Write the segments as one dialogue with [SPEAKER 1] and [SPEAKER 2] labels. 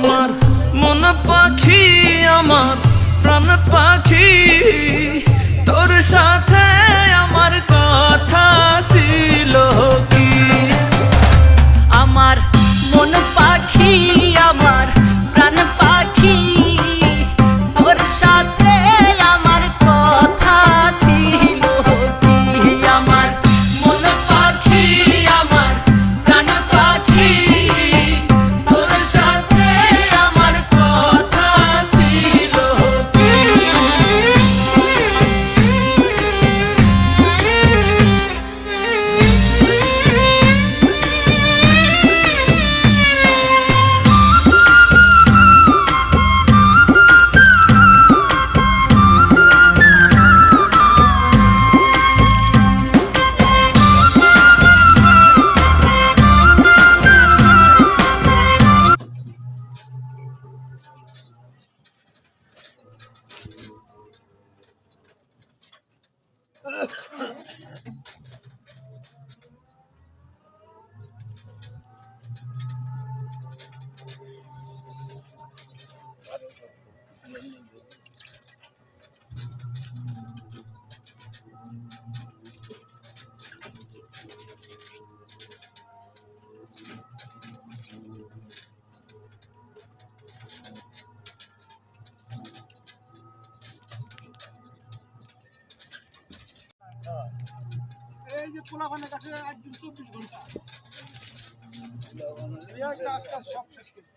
[SPEAKER 1] আমার মন পাখি, আমার প্রাণ পাখি, তোর সাথে আমার কথা ছিল কি?
[SPEAKER 2] আমার মন পাখি, আমার প্রাণ পাখি, তোর সাথে আমার কথা ছিল কি? আমার মন পাখি, আমার প্রাণ পাখি, তোর সাথে আমার কথা ছিল কি?
[SPEAKER 3] এই যে পোলাপানের কাছে একদিন 24 ঘন্টা কাজ কাজ সব শেষ করে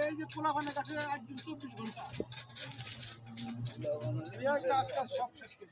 [SPEAKER 3] এই যে পোলাপানের কাছে একদিন 24 ঘন্টা কাজ কাজ সব শেষ করে